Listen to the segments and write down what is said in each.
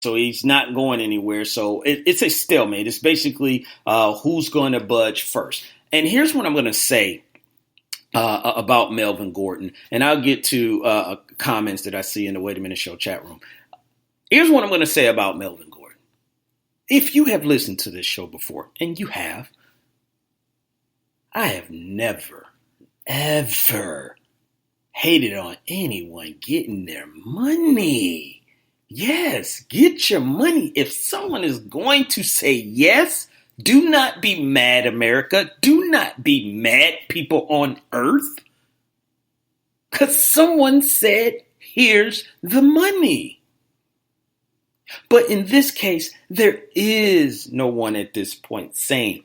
So he's not going anywhere. So it's a stalemate. It's basically who's going to budge first. And here's what I'm going to say about Melvin Gordon. And I'll get to comments that I see in the Wait a Minute Show chat room. Here's what I'm going to say about Melvin Gordon. If you have listened to this show before, and you have, I have never, ever hated on anyone getting their money. Yes, get your money. If someone is going to say yes, do not be mad, America. Do not be mad, people on earth. Because someone said, here's the money. But in this case, there is no one at this point saying,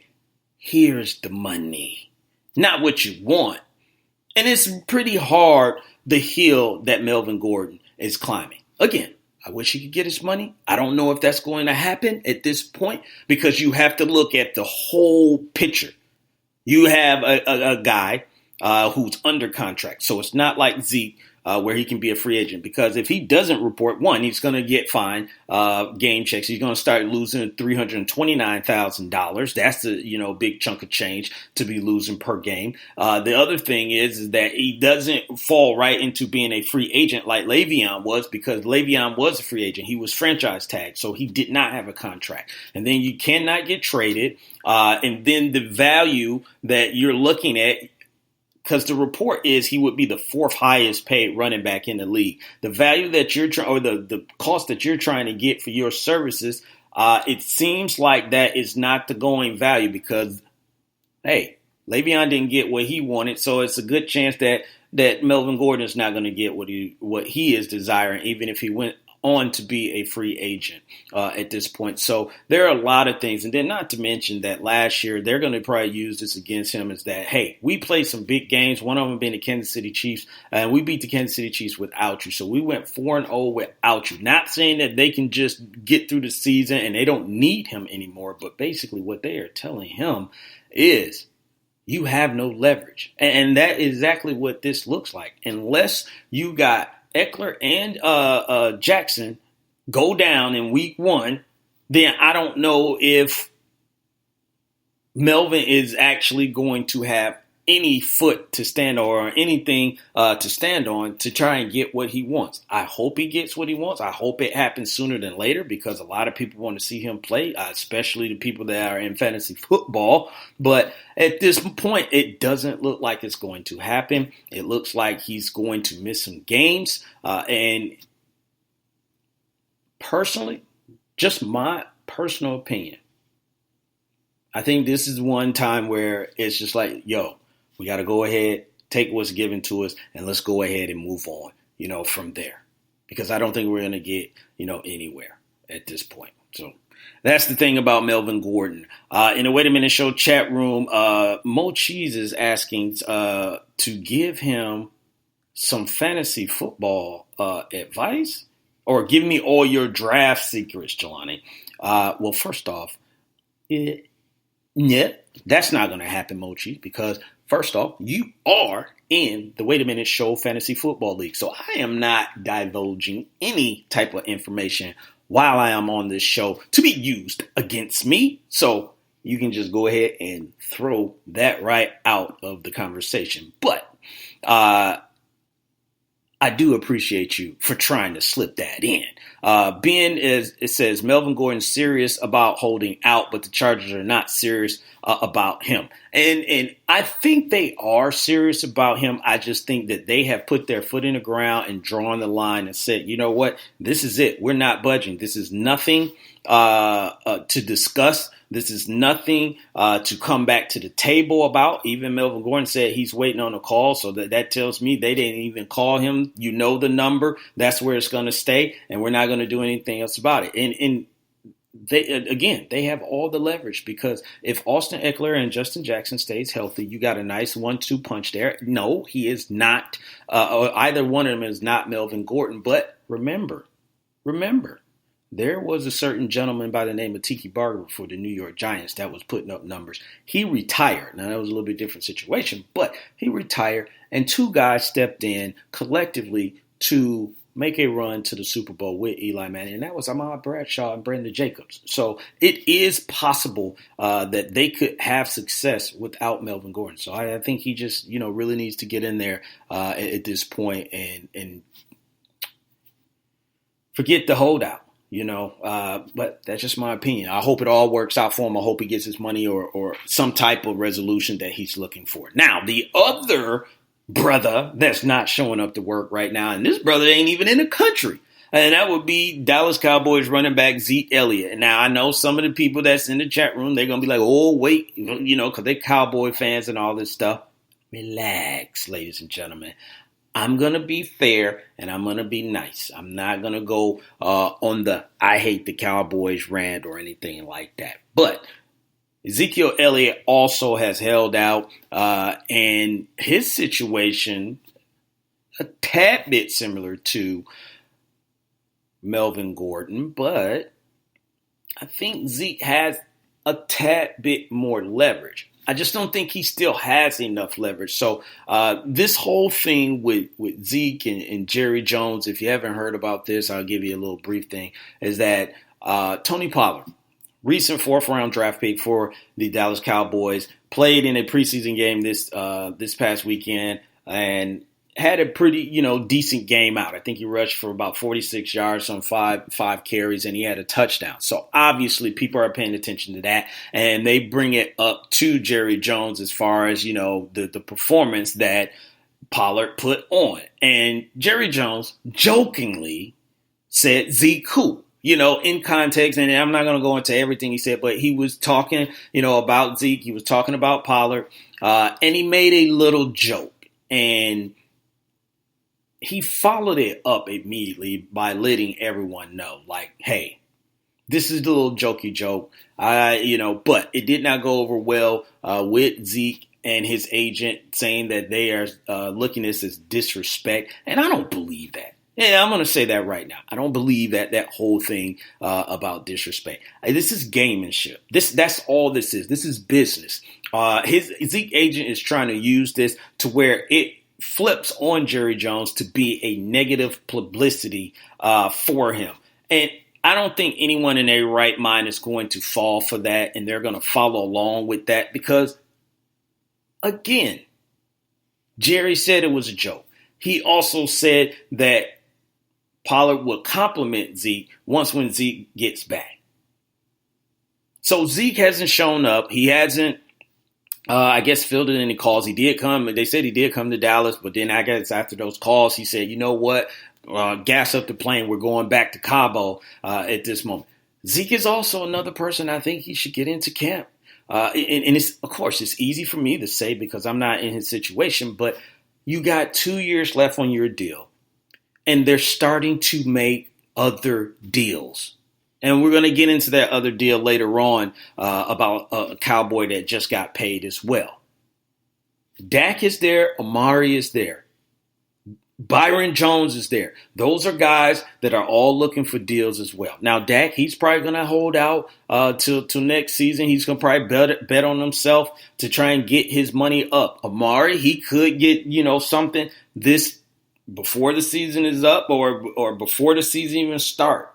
here's the money. Not what you want. And it's pretty hard, the hill that Melvin Gordon is climbing. Again, I wish he could get his money. I don't know if that's going to happen at this point because you have to look at the whole picture. You have a guy who's under contract. So it's not like Zeke where he can be a free agent, because if he doesn't report, one, he's going to get fined game checks. He's going to start losing $329,000. That's a big chunk of change to be losing per game. The other thing is that he doesn't fall right into being a free agent like Le'Veon was, because Le'Veon was a free agent. He was franchise tagged, so he did not have a contract. And then you cannot get traded. And then the value that you're looking at, because the report is he would be the fourth highest paid running back in the league. The value that you're trying, or the cost that you're trying to get for your services, it seems like that is not the going value, because, hey, Le'Veon didn't get what he wanted, so it's a good chance that Melvin Gordon is not going to get what he is desiring, even if he went on to be a free agent at this point. So there are a lot of things. And then not to mention that last year, they're going to probably use this against him, is that, hey, we played some big games, one of them being the Kansas City Chiefs, and we beat the Kansas City Chiefs without you. So we went 4-0 without you. Not saying that they can just get through the season and they don't need him anymore, but basically what they are telling him is, you have no leverage. And that is exactly what this looks like. Unless you got Eckler and Jackson go down in week 1, then I don't know if Melvin is actually going to have any foot to stand on, or anything to stand on to try and get what he wants. I hope he gets what he wants. I hope it happens sooner than later, because a lot of people want to see him play, especially the people that are in fantasy football. But at this point, it doesn't look like it's going to happen. It looks like he's going to miss some games. And personally, just my personal opinion, I think this is one time where it's just like, yo, we got to go ahead, take what's given to us, and let's go ahead and move on, from there. Because I don't think we're going to get, anywhere at this point. So that's the thing about Melvin Gordon. In the Wait a Minute Show chat room, Mo Cheese is asking to give him some fantasy football advice, or give me all your draft secrets, Jelani. Well, first off, yeah, that's not going to happen, Mochi, because first off, you are in the Wait a Minute Show Fantasy Football League. So I am not divulging any type of information while I am on this show to be used against me. So you can just go ahead and throw that right out of the conversation. But I do appreciate you for trying to slip that in. Ben, it says, Melvin Gordon's serious about holding out, but the Chargers are not serious about him. And I think they are serious about him. I just think that they have put their foot in the ground and drawn the line and said, you know what, this is it. We're not budging. This is nothing to discuss. This is nothing to come back to the table about. Even Melvin Gordon said he's waiting on a call. So that tells me they didn't even call him. You know the number. That's where it's going to stay. And we're not going to do anything else about it. And they have all the leverage, because if Austin Eckler and Justin Jackson stays healthy, you got a nice 1-2 punch there. No, he is not. Either one of them is not Melvin Gordon. But remember, there was a certain gentleman by the name of Tiki Barber for the New York Giants that was putting up numbers. He retired. Now, that was a little bit different situation, but he retired, and two guys stepped in collectively to make a run to the Super Bowl with Eli Manning, and that was Ahmad Bradshaw and Brandon Jacobs. So it is possible that they could have success without Melvin Gordon. So I think he just, really needs to get in there at this point and forget the holdout. But that's just my opinion. I hope it all works out for him. I hope he gets his money or some type of resolution that he's looking for. Now, the other brother that's not showing up to work right now, and this brother ain't even in the country, and that would be Dallas Cowboys running back Zeke Elliott. Now, I know some of the people that's in the chat room, they're going to be like, oh, wait, because they're Cowboy fans and all this stuff. Relax, ladies and gentlemen. I'm going to be fair and I'm going to be nice. I'm not going to go on the I hate the Cowboys rant or anything like that. But Ezekiel Elliott also has held out, and his situation a tad bit similar to Melvin Gordon, but I think Zeke has a tad bit more leverage. I just don't think he still has enough leverage. So this whole thing with Zeke and Jerry Jones, if you haven't heard about this, I'll give you a little brief thing, is that Tony Pollard, recent 4th-round draft pick for the Dallas Cowboys, played in a preseason game this past weekend and had a pretty, decent game out. I think he rushed for about 46 yards on five carries, and he had a touchdown. So obviously people are paying attention to that, and they bring it up to Jerry Jones as far as, the performance that Pollard put on. And Jerry Jones jokingly said Zeke who? In context, and I'm not going to go into everything he said, but he was talking, about Zeke. He was talking about Pollard, and he made a little joke. And he followed it up immediately by letting everyone know, like, hey, this is the little jokey joke, but it did not go over well with Zeke and his agent, saying that they are looking at this as disrespect. And I don't believe that. Yeah, I'm going to say that right now. I don't believe that whole thing about disrespect. This is gamemanship. That's all this is. This is business. His Zeke agent is trying to use this to where it flips on Jerry Jones to be a negative publicity for him. And I don't think anyone in their right mind is going to fall for that, and they're going to follow along with that because, again, Jerry said it was a joke. He also said that Pollard will compliment Zeke when Zeke gets back. So Zeke hasn't shown up. He hasn't I guess fielded any calls. He did come. They said he did come to Dallas, but then I guess after those calls, he said, you know what? Gas up the plane. We're going back to Cabo at this moment. Zeke is also another person I think he should get into camp. And it's, of course, it's easy for me to say because I'm not in his situation, but you got 2 years left on your deal, and they're starting to make other deals. And we're going to get into that other deal later on about a Cowboy that just got paid as well. Dak is there. Amari is there. Byron Jones is there. Those are guys that are all looking for deals as well. Now, Dak, he's probably going to hold out till next season. He's going to probably bet on himself to try and get his money up. Amari, he could get, something this before the season is up or before the season even starts.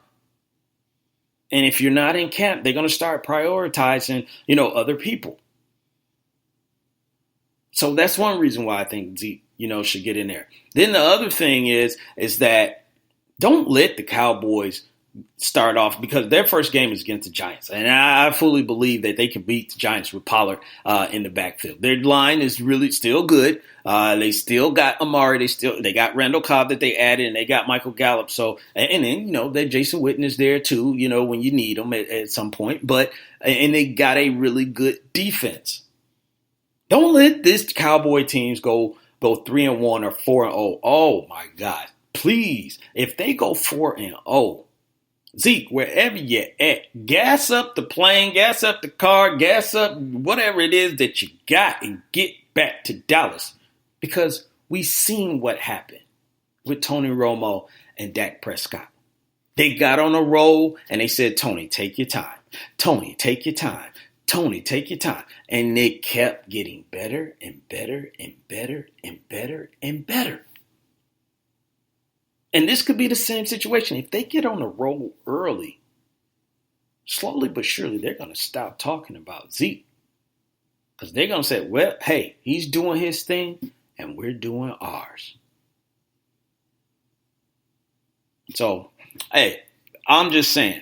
And if you're not in camp, they're going to start prioritizing, other people. So that's one reason why I think Zeke, should get in there. Then the other thing is that don't let the Cowboys start off because their first game is against the Giants. And I fully believe that they can beat the Giants with Pollard in the backfield. Their line is really still good. They still got Amari. They got Randall Cobb that they added, and they got Michael Gallup. So, and then, that Jason Witten is there too, when you need them at some point. And they got a really good defense. Don't let this Cowboy teams go 3-1 or 4-0. Oh my God. Please. If they go 4-0, Zeke, wherever you're at, gas up the plane, gas up the car, gas up whatever it is that you got and get back to Dallas. Because we've seen what happened with Tony Romo and Dak Prescott. They got on a roll and they said, Tony, take your time. Tony, take your time. Tony, take your time. And they kept getting better and better and better and better and better. And this could be the same situation. If they get on the roll early, slowly but surely, they're going to stop talking about Zeke. Because they're going to say, well, hey, he's doing his thing and we're doing ours. So, hey, I'm just saying,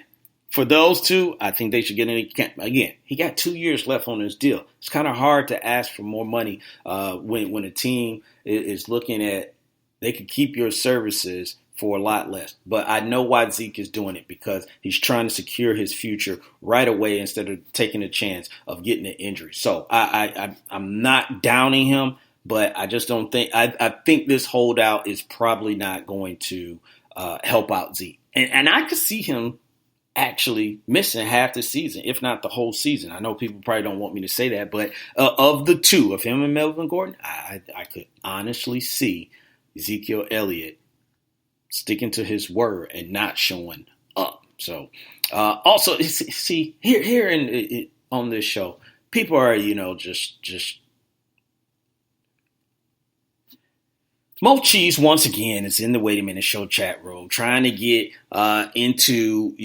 for those two, I think they should get in. Again, he got 2 years left on his deal. It's kind of hard to ask for more money when a team is looking at, they could keep your services for a lot less. But I know why Zeke is doing it, because he's trying to secure his future right away instead of taking a chance of getting an injury. So I'm not downing him, but I just don't think, I think this holdout is probably not going to help out Zeke. And I could see him actually missing half the season, if not the whole season. I know people probably don't want me to say that, but of the two, of him and Melvin Gordon, I could honestly see Ezekiel Elliott sticking to his word and not showing up. So, also, see, here on this show, people are, just Mo Cheese once again is in the Wait a Minute Show chat room trying to get into,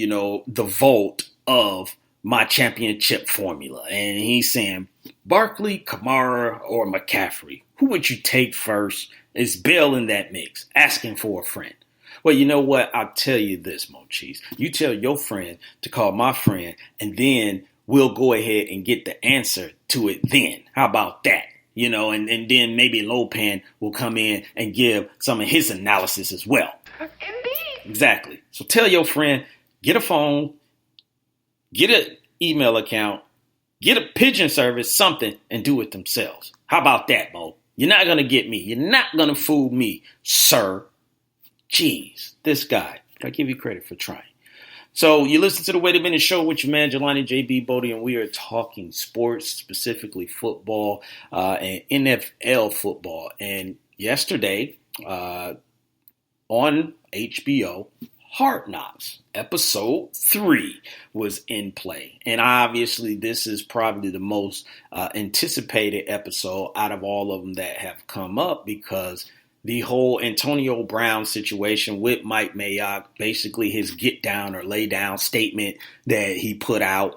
the vault of my championship formula. And he's saying, Barkley, Kamara, or McCaffrey, who would you take first? Is Bill in that mix? Asking for a friend. Well, you know what? I'll tell you this, Mo Cheese. You tell your friend to call my friend, and then we'll go ahead and get the answer to it then. How about that? And then maybe Lopan will come in and give some of his analysis as well. Indeed. Exactly. So tell your friend, get a phone, get an email account, get a pigeon service, something, and do it themselves. How about that, Mo? You're not going to get me. You're not going to fool me, sir. Jeez, this guy. I give you credit for trying. So you listen to the Wait a Minute Show with your man, Jelani JB Bodie, and we are talking sports, specifically football and NFL football. And yesterday on HBO, Hard Knocks, episode 3 was in play. And obviously this is probably the most anticipated episode out of all of them that have come up, because the whole Antonio Brown situation with Mike Mayock, basically his get down or lay down statement that he put out,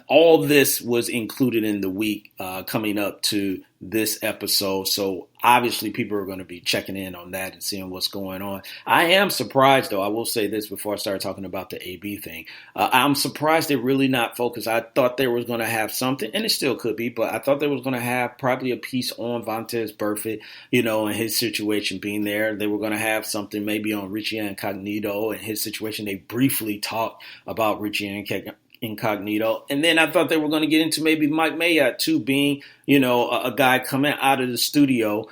all this was included in the week coming up to this episode. So obviously people are going to be checking in on that and seeing what's going on. I am surprised, though. I will say this before I start talking about the AB thing. I'm surprised they're really not focused. I thought they was going to have something, and it still could be, but I thought they was going to have probably a piece on Vontaze Burfict, and his situation being there. They were going to have something maybe on Richie Incognito and his situation. They briefly talked about Richie Incognito. And then I thought they were going to get into maybe Mike Mayock too, being, a guy coming out of the studio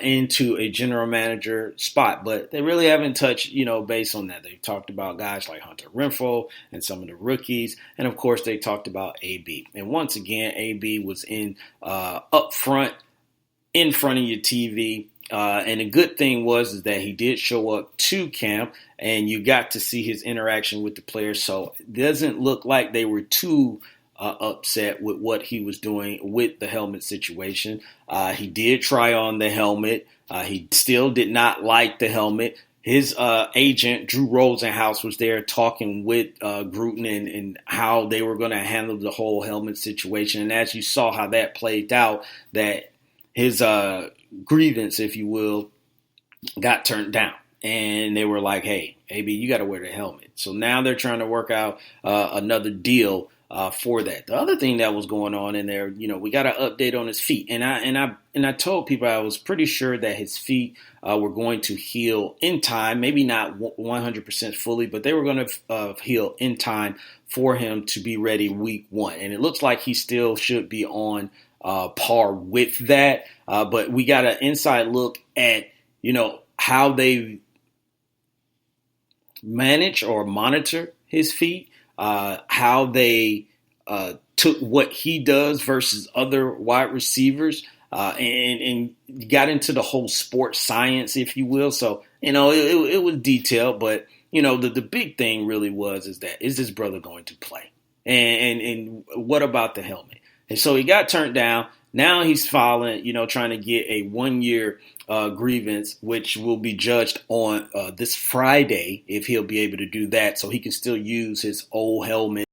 into a general manager spot. But they really haven't touched, base on that. They've talked about guys like Hunter Renfrow and some of the rookies. And of course, they talked about AB. And once again, AB was up front, in front of your TV. And the good thing was that he did show up to camp, and you got to see his interaction with the players. So it doesn't look like they were too upset with what he was doing with the helmet situation. He did try on the helmet. He still did not like the helmet. His agent, Drew Rosenhaus, was there talking with Gruden and how they were going to handle the whole helmet situation. And as you saw how that played out, that his grievance, if you will, got turned down. And they were like, hey, AB, you got to wear the helmet. So now they're trying to work out another deal for that. The other thing that was going on in there, we got an update on his feet. And I told people I was pretty sure that his feet were going to heal in time, maybe not 100% fully, but they were going to heal in time for him to be ready week 1. And it looks like he still should be on par with that. But we got an inside look at, how they manage or monitor his feet, how they took what he does versus other wide receivers, and got into the whole sports science, if you will. So, it was detailed, but, the big thing really is this brother going to play? And what about the helmet? And so he got turned down. Now he's filing, trying to get a 1 year grievance, which will be judged on this Friday if he'll be able to do that, so he can still use his old helmet